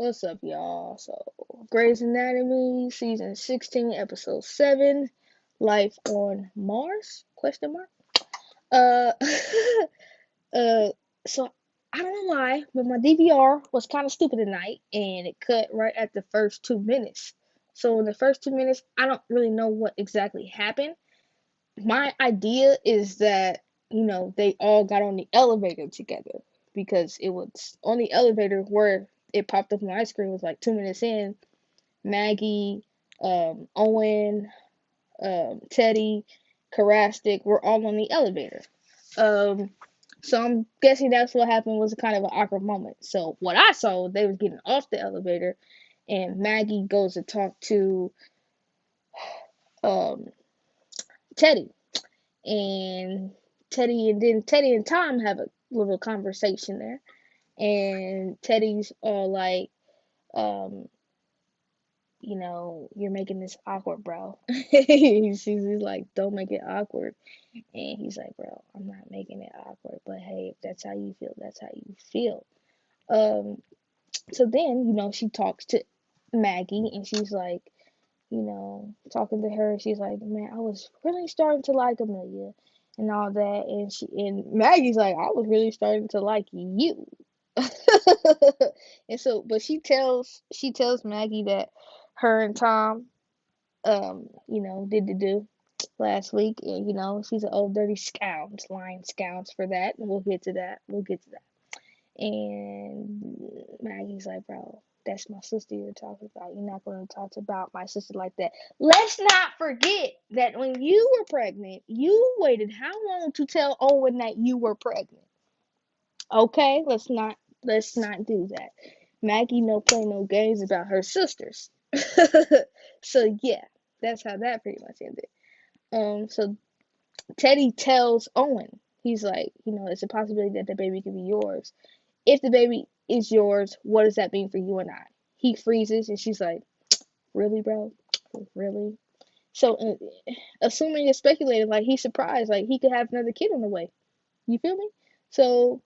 What's up, y'all? So, Grey's Anatomy, season 16, episode 7, Life on Mars? Question mark. Uh, uh, so I don't know why, but my DVR was kind of stupid tonight, and it cut right at the first 2 minutes. So in the first 2 minutes, I don't really know what exactly happened. My idea is that they all got on the elevator together because it was on the elevator where it popped up on my screen was like 2 minutes in. Maggie, Owen, Teddy, Karastic were all on the elevator. Um, so I'm guessing that's what happened was a kind of an awkward moment. So what I saw, they was getting off the elevator, and Maggie goes to talk to um, Teddy, and Teddy and Tom have a little conversation there, and Teddy's all like, um, you're making this awkward, bro. He's like, don't make it awkward. And he's like, bro, I'm not making it awkward, but hey, if that's how you feel, that's how you feel. Um, so then, she talks to Maggie and she's like, talking to her, she's like, man, I was really starting to like Amelia and all that. And Maggie's like, I was really starting to like you. And so, but she tells Maggie that her and Tom, did the do last week, and she's an old dirty scout, lying scouts for that. And we'll get to that. We'll get to that. And Maggie's like, bro, that's my sister you're talking about. You're not going to talk about my sister like that. Let's not forget that when you were pregnant, you waited how long to tell Owen that you were pregnant? Okay, let's not do that. Maggie no play no games about her sisters. So yeah, that's how that pretty much ended. So Teddy tells Owen, he's like, it's a possibility that the baby could be yours. If the baby is yours, what does that mean for you and I? He freezes, and she's like, really, bro? Really? So, assuming it's speculated, like, he's surprised, like, he could have another kid on the way. You feel me? So,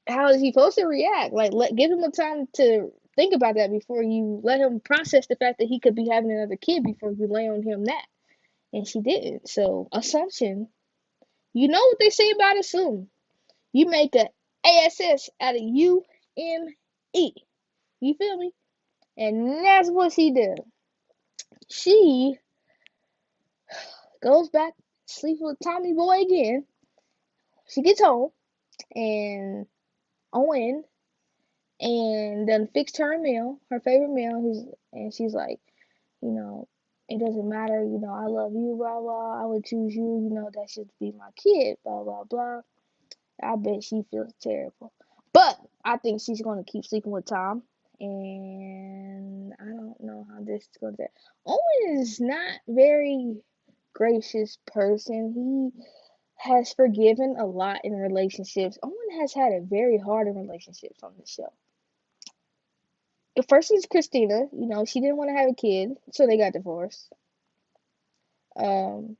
how is he supposed to react? Like, give him the time to think about that before you let him process the fact that he could be having another kid before you lay on him that. And she didn't. So, assumption, you know what they say about assume. You make a ASS out of UME. You feel me? And that's what she did. She goes back, sleeps with Tommy Boy again. She gets home and Owen and then fixed her a meal, her favorite meal. And she's like, you know, it doesn't matter, I love you, blah blah. I would choose you, that should be my kid, blah blah blah. I bet she feels terrible. But I think she's gonna keep sleeping with Tom. And I don't know how this is gonna go. Owen is not very gracious person. He has forgiven a lot in relationships. Owen has had it very hard in relationships on the show. The first is Christina. She didn't want to have a kid, so they got divorced. Um,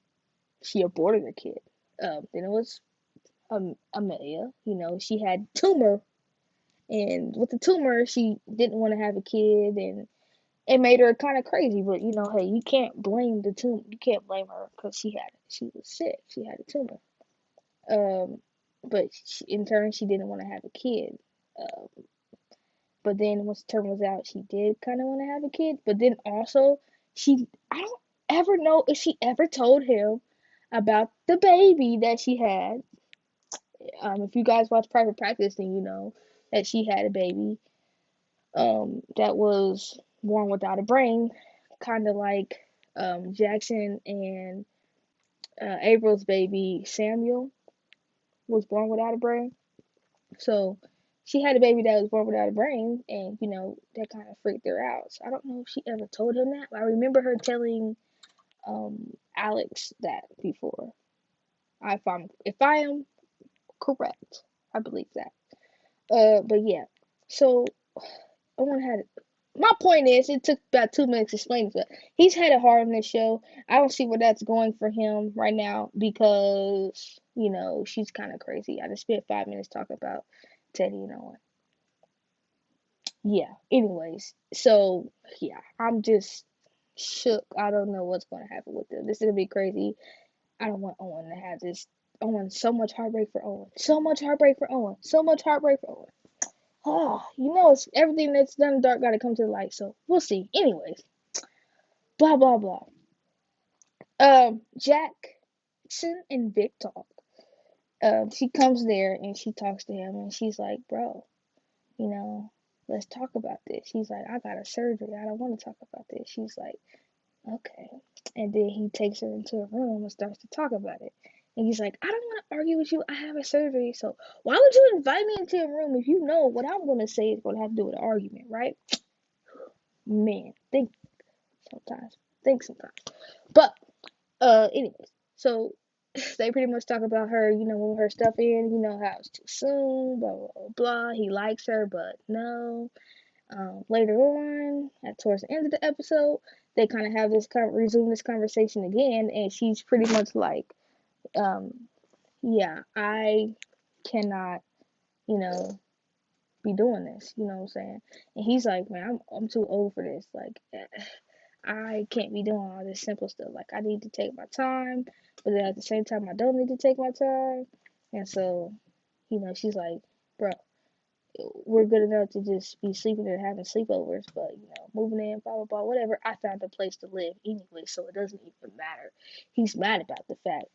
she aborted her kid. Then it was Amelia. She had tumor, and with the tumor, she didn't want to have a kid, and it made her kind of crazy. But hey, you can't blame the tumor. You can't blame her because she was sick. She had a tumor. But in turn, she didn't want to have a kid. Um, but then once the term was out, she did kind of want to have a kid. But then also, I don't ever know if she ever told him about the baby that she had. If you guys watch Private Practice, then you know that she had a baby that was born without a brain, kind of like Jackson and April's baby Samuel was born without a brain. So she had a baby that was born without a brain, and that kind of freaked her out. So I don't know if she ever told him that. But I remember her telling Alex that before. If I am correct, I believe that. But yeah. So Owen had. My point is, it took about 2 minutes to explain it, but he's had it hard on this show. I don't see where that's going for him right now because she's kind of crazy. I just spent 5 minutes talking about Teddy and Owen. yeah. Anyways, so yeah, I'm just shook. I don't know what's gonna happen with them. This is gonna be crazy. I don't want Owen to have this. Owen, so much heartbreak for Owen. So much heartbreak for Owen. So much heartbreak for Owen. Oh, it's everything that's done dark got to come to the light. So we'll see. Anyways, blah blah blah. Jackson and Vic talk. She comes there and she talks to him and she's like, bro, you know, let's talk about this. He's like, I got a surgery. I don't want to talk about this. She's like, okay. And then he takes her into a room and starts to talk about it. And he's like, I don't want to argue with you. I have a surgery. So why would you invite me into a room if you know what I'm going to say is going to have to do with an argument, right? Man, sometimes. Think sometimes. But, anyways. So they pretty much talk about her, moving her stuff in, how it's too soon, blah, blah, blah, blah. He likes her, but no. Later on, towards the end of the episode, they kind of have resume this conversation again, and she's pretty much like, um, yeah, I cannot, you know, be doing this. You know what I'm saying? And he's like, man, I'm too old for this. Like, I can't be doing all this simple stuff. Like, I need to take my time, but then at the same time, I don't need to take my time. And so, she's like, bro, we're good enough to just be sleeping and having sleepovers, but moving in, blah blah blah, whatever. I found a place to live anyway, so it doesn't even matter. He's mad about the fact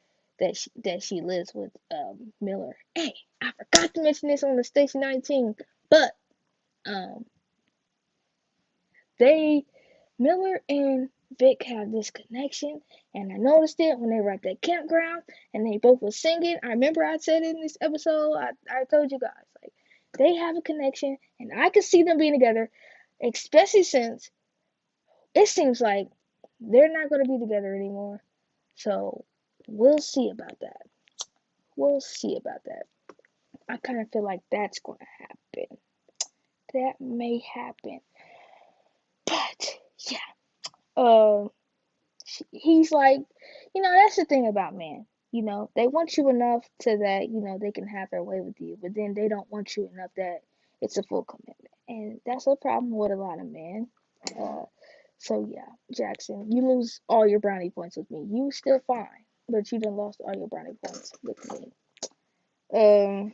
that she lives with Miller. Hey, I forgot to mention this on the Station 19, but um, they Miller and Vic have this connection, and I noticed it when they were at that campground and they both were singing. I remember I said in this episode, I told you guys, like, they have a connection, and I can see them being together, especially since it seems like they're not going to be together anymore. So we'll see about that. We'll see about that. I kind of feel like that's going to happen. That may happen. But yeah. Um he's like, that's the thing about men. They want you enough to that, they can have their way with you, but then they don't want you enough that it's a full commitment. And that's a problem with a lot of men. Uh, so yeah, Jackson, you lose all your brownie points with me. You still fine, but you done lost all your brownie points with me. Um,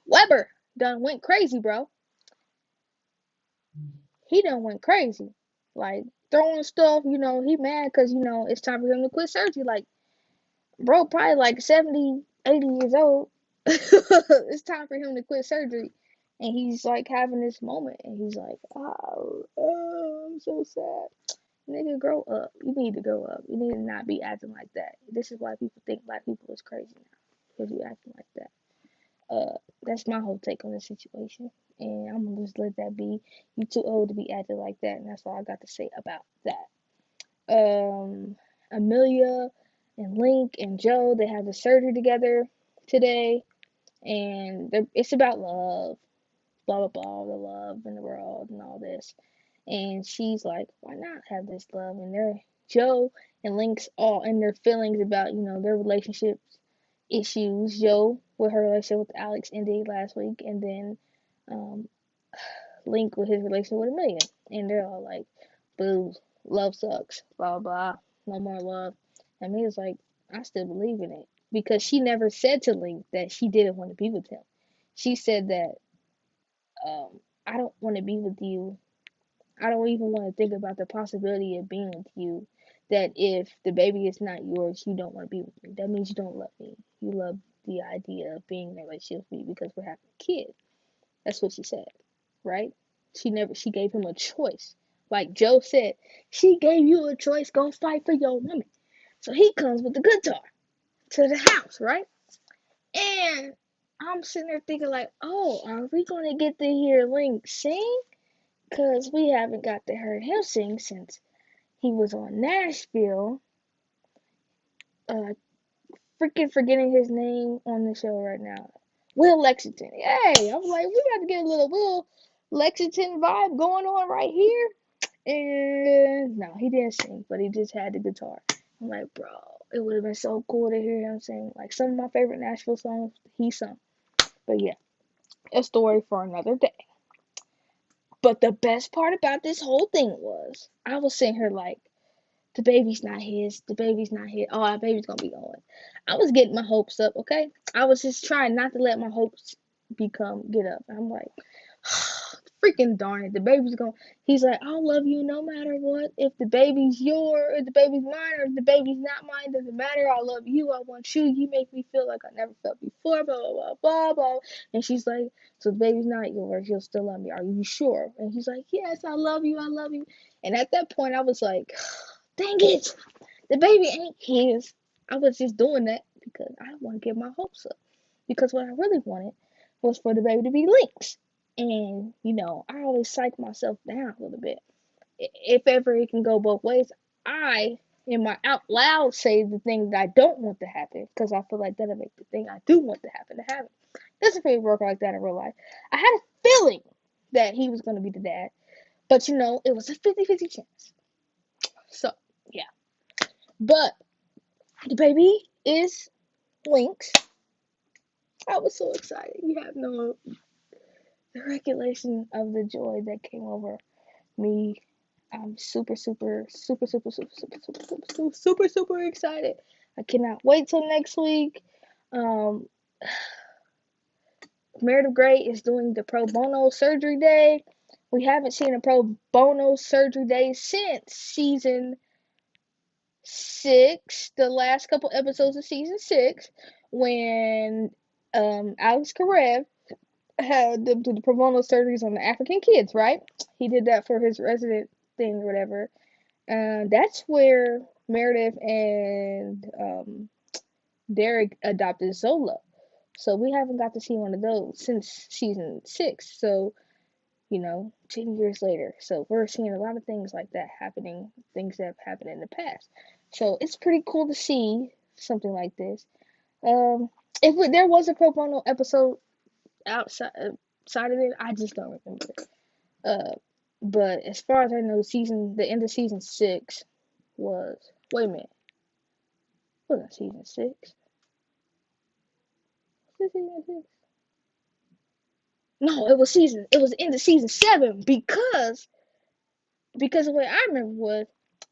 Weber done went crazy, bro. He done went crazy. Like, throwing stuff, he mad because, it's time for him to quit surgery. Like, bro probably like 70, 80 years old. It's time for him to quit surgery. And he's like having this moment and he's like, oh, I'm so sad. Nigga, grow up. You need to grow up. You need to not be acting like that. This is why people think black people is crazy now. Because you acting like that. That's my whole take on the situation. And I'm gonna just let that be. You too old to be acting like that, and that's all I got to say about that. Amelia and Link and Joe, they have the surgery together today, and it's about love, blah blah blah, the love in the world and all this. And she's like, why not have this love? And Joe and Link's all in their feelings about their relationships issues. Joe with her relationship with Alex ended last week, and then um, Link with his relationship with Amelia, and they're all like, "Boo, love sucks." Blah blah. No more love. And Amelia's like, I still believe in it because she never said to Link that she didn't want to be with him. She said that I don't want to be with you. I don't even want to think about the possibility of being with you. That if the baby is not yours, you don't want to be with me. That means you don't love me. You love the idea of being in a relationship with me because we're having a kid. That's what she said, right? She gave him a choice. Like Joe said, she gave you a choice, go fight for your woman. So he comes with the guitar to the house, right? And I'm sitting there thinking like, oh, are we gonna get to hear Link sing? Cause we haven't got to hear him sing since he was on Nashville. Uh, Freaking forgetting his name on the show right now. Will Lexington. Yay! I was like, we got to get a little Will Lexington vibe going on right here. And no, he didn't sing, but he just had the guitar. I'm like, bro, it would have been so cool to hear him sing. Like some of my favorite Nashville songs, he sung. But yeah, a story for another day. But the best part about this whole thing was, I was sitting here like, the baby's not his. The baby's not his. Oh, our baby's gonna be going. I was getting my hopes up, okay? I was just trying not to let my hopes get up. I'm like, freaking darn it, the baby's gonna. He's like, I'll love you no matter what. If the baby's if the baby's mine, or if the baby's not mine, doesn't matter. I love you. I want you. You make me feel like I never felt before. Blah blah blah blah blah. And she's like, so the baby's not yours. You'll still love me. Are you sure? And he's like, yes, I love you. I love you. And at that point, I was like, dang it, the baby ain't his. I was just doing that because I didn't want to get my hopes up. Because what I really wanted was for the baby to be Link's. And, I always psych myself down a little bit. If ever it can go both ways, I, in my out loud, say the thing that I don't want to happen because I feel like that'll make the thing I do want to happen to happen. Doesn't really work like that in real life. I had a feeling that he was going to be the dad, but it was a 50-50 chance. So, yeah. But the baby is Link's. I was so excited. You have no the regulation of the joy that came over me. I'm super, super, super, super, super, super, super, super, super, super, super excited. I cannot wait till next week. Um, Meredith Grey is doing the pro bono surgery day. We haven't seen a pro bono surgery day since season 6, the last couple episodes of season 6, when Alex Karev had the pro bono surgeries on the African kids, right? He did that for his resident thing or whatever. That's where Meredith and Derek adopted Zola. So we haven't got to see one of those since season 6. So, 10 years later. So we're seeing a lot of things like that happening, things that have happened in the past. So it's pretty cool to see something like this. If there was a pro bono episode outside of it, I just don't remember. But as far as I know, the end of season 6 was. Wait a minute, wasn't season 6? Was it season 6? No, it was the end of season 7 because the way I remember was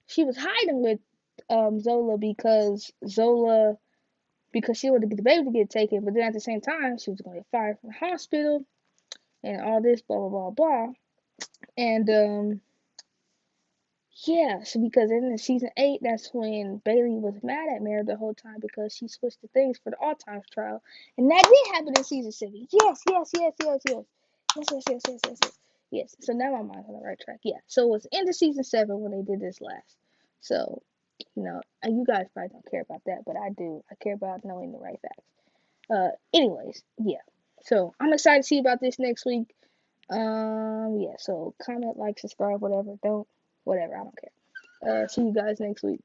she was hiding with Zola because she wanted to get the baby to get taken, but then at the same time she was gonna get fired from the hospital and all this blah blah blah blah. And yeah, so because in season 8, that's when Bailey was mad at Mary the whole time because she switched the things for the Alzheimer's trial. And that did happen in season 7. Yes, yes, yes, yes, yes. Yes, yes, yes, yes, yes, yes. Yes, so now my mind's on the right track. Yeah, so it was into season 7 when they did this last. So, you guys probably don't care about that, but I do. I care about knowing the right facts. Anyways, yeah. So, I'm excited to see about this next week. Yeah, so comment, like, subscribe, whatever. Don't, whatever, I don't care. See you guys next week.